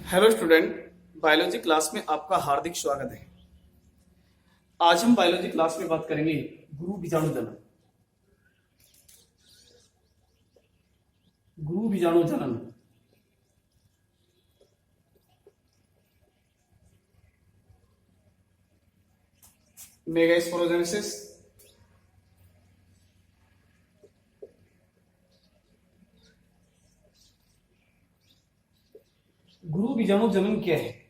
Hello student, biology class में आपका हार्दिक स्वागत है। आज हम बायोलॉजी क्लास में बात करेंगे गुरु बीजाणु जनन। गुरु बीजाणु जनन मेगास्पोरोजेनेसिस, गुरु बीजाणु जनन क्या है?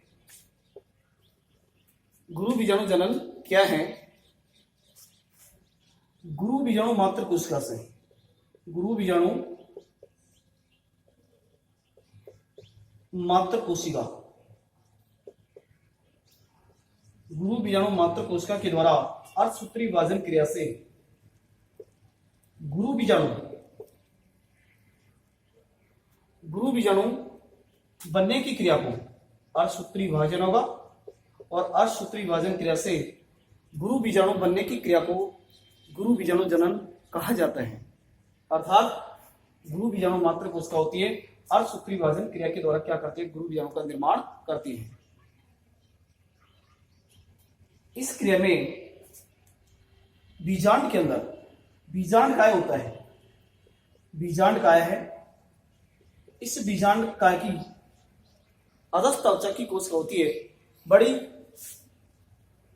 गुरु बीजाणु जनन क्या है? गुरु बीजाणु मात्र कोशिका से, गुरु बीजाणु मात्र कोशिका, गुरु बीजाणु मात्र कोशिका के द्वारा अर्धसूत्री विभाजन क्रिया से गुरु बीजाणु बनने की क्रिया को अर्धसूत्री विभाजन होगा और अर्धसूत्री विभाजन क्रिया से गुरु बीजाणु बनने की क्रिया को गुरु बीजाणु जनन कहा जाता है। अर्थात गुरु बीजाणु मात्र कोशिका होती है, अर्धसूत्री विभाजन क्रिया के द्वारा क्या करती है? गुरु बीजाणु का निर्माण करती है। इस क्रिया में बीजांड के अंदर बीजांड काय होता है। बीजांड काय है? इस बीजांड काय की अधस्थ त्वचा की कोशिका होती है, बड़ी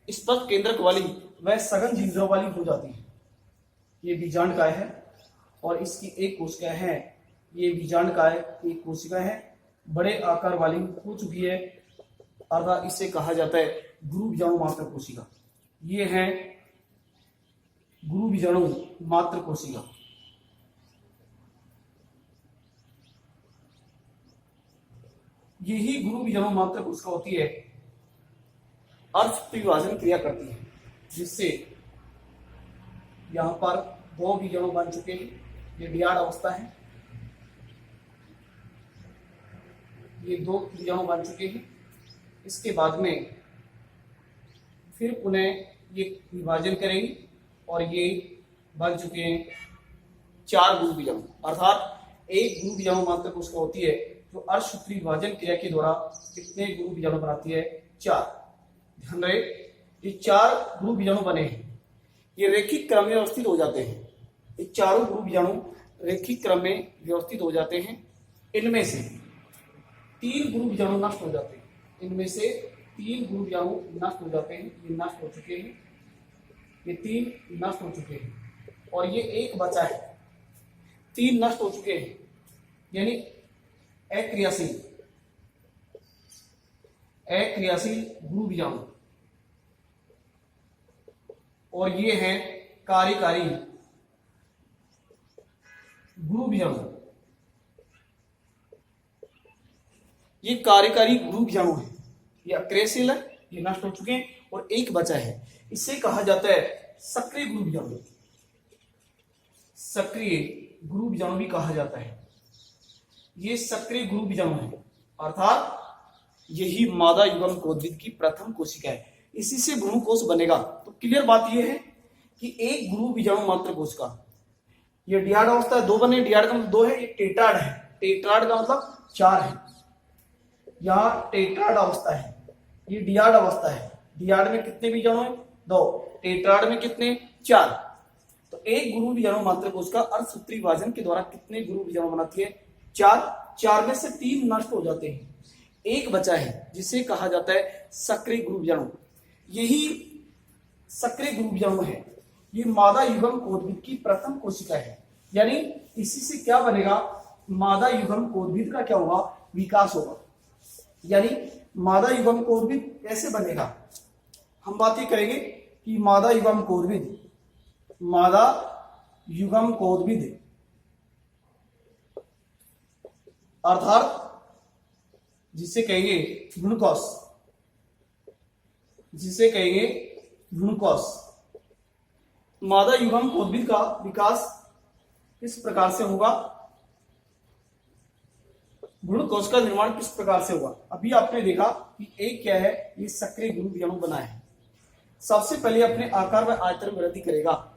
स्पष्ट केंद्रक वाली वह सघन झिल्लियों वाली हो जाती है। ये बीजांड काय है और इसकी एक कोशिका है। ये बीजांड काय एक कोशिका है, बड़े आकार वाली हो चुकी है, अर्थात इसे कहा जाता है गुरु बीजाणु मात्र कोशिका। ये है गुरु बीजाणु मात्र कोशिका। यही गुरु बीजाणु मात्र कोशिका होती है, अर्धसूत्री विभाजन क्रिया करती है, जिससे यहां पर दो बीजाणु बन चुके हैं। ये डियाड अवस्था है, ये दो बीजाणु बन चुके हैं। इसके बाद में फिर पुनः ये विभाजन करेंगे और ये बन चुके हैं चार गुरु बीजाणु। अर्थात एक गुरु बीजाणु मात्र कोशिका होती है जो अर्धसूत्री विभाजन क्रिया के द्वारा कितने गुरु बीजाणु बनाती है? चार। ध्यान रहे, ये चार गुरु बीजाणु बने हैं, ये रेखिक क्रम में व्यवस्थित हो जाते हैं। ये चारों गुरु बीजाणु रेखिक क्रम में व्यवस्थित हो जाते हैं। इनमें से तीन गुरु बीजाणु नष्ट हो जाते हैं। इनमें से तीन गुरु बीजाणु नष्ट हो जाते हैं। ये नष्ट हो चुके हैं, ये तीन नष्ट हो चुके हैं और ये एक बचा है। तीन नष्ट हो चुके हैं, यानी अक्रियाशील गुरु बीजाणु, और ये है कार्यकारी गुरु बीजाणु। ये कार्यकारी गुरु बीजाणु है, ये अक्रियाशील है, ये नष्ट हो चुके हैं और एक बचा है। इसे कहा जाता है सक्रिय गुरु बीजाणु। सक्रिय गुरु बीजाणु भी कहा जाता है। ये सक्रिय गुरु बीजाणु है, अर्थात यही मादा युग्मकोद्भिद की प्रथम कोशिका है। इसी से भ्रूणकोश बनेगा। तो क्लियर बात यह है कि एक गुरु बीजाणु मात्र कोशिका, ये डियाड अवस्था है, दो बने, डियाड का मतलब दो है, ये टेट्राड है, टेट्राड का मतलब चार है। यहाँ टेट्राड अवस्था है, ये डियाड अवस्था है। डियाड में कितने बीजाणु है? दो। टेट्राड में कितने? चार। तो एक गुरु बीजाणु मात्र कोशिका अर्धसूत्री विभाजन के द्वारा कितने गुरु बीजाणु बनाती है? चार। चार में से तीन नष्ट हो जाते हैं, एक बचा है, जिसे कहा जाता है सक्रिय गुरु बीजाणु। यही सक्रिय गुरु बीजाणु है, ये मादा युग्मकोद्भिद की प्रथम कोशिका है। यानी इसी से क्या बनेगा? मादा युग्मकोद्भिद का क्या होगा? विकास होगा। यानी मादा युग्मकोद्भिद कैसे बनेगा? हम बात ये करेंगे कि मादा युग्मकोद्भिद अर्थात जिसे कहेंगे भ्रूणकोश। मादा युग्मकोद्भिद का विकास किस प्रकार से होगा? भ्रूणकोश का निर्माण किस प्रकार से होगा? अभी आपने देखा कि एक क्या है, ये सक्रिय गुरु बीजाणु बना है। सबसे पहले अपने आकार व आयतन में वृद्धि करेगा।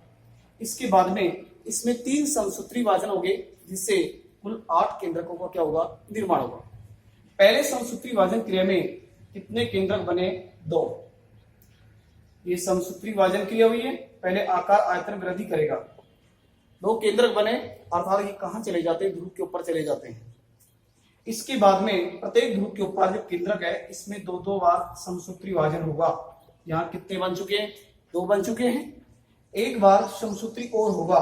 इसके बाद में इसमें तीन समसूत्री विभाजन होंगे, जिससे कुल 8 केंद्रकों का क्या होगा? निर्माण होगा। पहले समसूत्री विभाजन क्रिया में कितने केंद्रक बने? 2। ये समसूत्री विभाजन क्रिया हुई है, पहले आकार आयतन वृद्धि करेगा, 2 केंद्रक बने, अर्थात ये कहां चले जाते हैं? ध्रुव के ऊपर चले जाते हैं। इसके बाद में प्रत्येक ध्रुव के ऊपर जो केंद्रक है इसमें 2-2 बार समसूत्री विभाजन होगा। यहाँ कितने बन चुके हैं? 2 बन चुके हैं। एक बार समसूत्री और होगा,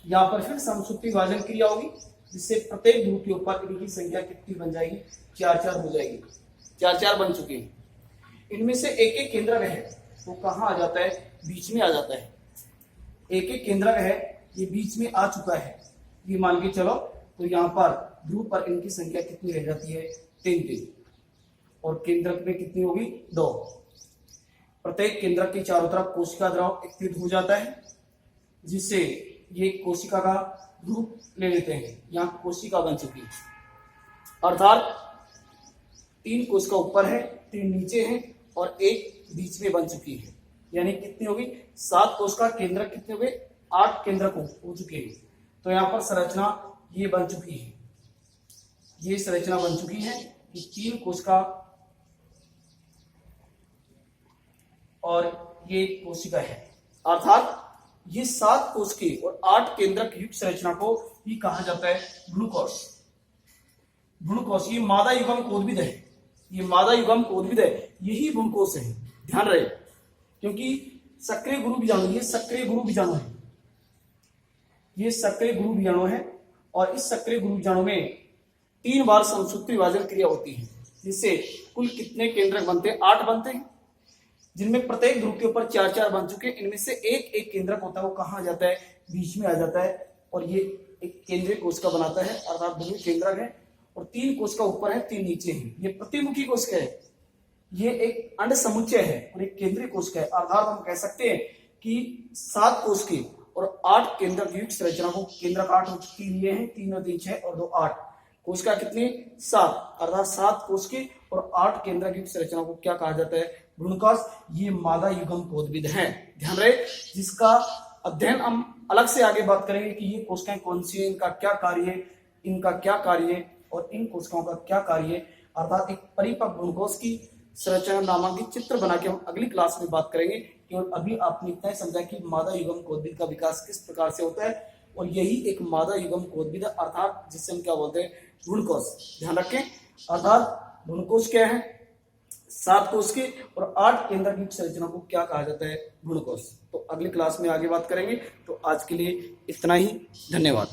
यहाँ पर फिर समसूत्री विभाजन क्रिया होगी, जिससे प्रत्येक ध्रुव के ऊपर इनकी संख्या कितनी बन जाएगी? 4-4 हो जाएगी। 4-4 बन चुके हैं। इनमें से एक एक केंद्रक है वो कहाँ आ जाता है? बीच में आ जाता है। एक एक केंद्रक है ये बीच में आ चुका है, ये मान के चलो। तो यहाँ पर ध्रुव पर इनकी संख्या कितनी रह जाती है? 3-3। और केंद्रक में कितनी होगी? 2। प्रत्येक केंद्रक के चारों तरफ कोशिका द्रव एकत्रित हो जाता है, जिससे ये कोशिका का रूप ले लेते हैं। यहाँ कोशिका बन चुकी है, अर्थात 3 कोशिका ऊपर है, 3 नीचे है और 1 बीच में बन चुकी है। यानी कितनी होगी? 7 कोशिका। केंद्रक कितने हो गए? 8 केंद्रक हो चुके हैं। तो यहाँ पर संरचना ये बन चुकी है, ये संरचना बन चुकी है कि 3 कोशिका और ये कोशिका है, अर्थात ये 7 कोशिके और 8 केंद्रक युक्त संरचना को ही कहा जाता है भ्रूणकोश। भ्रूणकोश ये मादा युग्म कोदबिद है, ये मादा युग्म कोदबिद है, यही भ्रूणकोश है। ध्यान रहे, क्योंकि सक्रिय गुरु बीजाणु, ये सक्रिय गुरु बीजाणु है, ये सक्रिय गुरु बीजाणु है। और इस सक्रिय गुरु बीजाणु में 3 बार समसूत्री विभाजन क्रिया होती है, जिससे कुल कितने केंद्रक बनते हैं? 8 बनते हैं, जिनमें प्रत्येक ध्रुव के ऊपर 4-4 बन चुके हैं। इनमें से एक एक केंद्रक होता है, वो कहाँ आ जाता है? बीच में आ जाता है। और ये एक केंद्रीय कोशिका बनाता है, अर्थात ध्रुवीय केंद्रक है। और 3 कोशिका ऊपर है, 3 नीचे है। ये प्रतिमुखी कोशिका है, ये एक अंड समुच्चय है और एक केंद्रीय कोशिका है। अर्थात हम कह सकते हैं कि 7 कोशिके और 8 केंद्रक युक्त संरचना को केंद्रक 8 हो चुकी लिए हैं, 3 और 3 6 और 2 8। कोशिका कितनी? 7, अर्थात 7 कोशिके और 8 केंद्रक युक्त संरचना को क्या कहा जाता है? भ्रूणकोश। ये मादा युग्म कोदबिद है। ध्यान रहे, जिसका अध्ययन हम अलग से आगे बात करेंगे कि ये कोशिकाएं कौन सी है, इनका क्या कार्य है, इनका क्या कार्य है और इन कोशिकाओं का क्या कार्य है। अर्थात एक परिपक्व भ्रूणकोश की संरचना नामांकित चित्र बना के हम अगली क्लास में बात करेंगे। केवल अभी आपने इतना ही समझा कि मादा युग्म कोदबिद का विकास किस प्रकार से होता है, और यही एक मादा युग्म कोदबिद है, अर्थात जिससे हम क्या बोलते हैं? भ्रूणकोश। ध्यान रखें, अर्थात भ्रूणकोश क्या है? 7 कोशिके और 8 केंद्रक युक्त संरचना को क्या कहा जाता है? भ्रूणकोश। तो अगली क्लास में आगे बात करेंगे। तो आज के लिए इतना ही, धन्यवाद।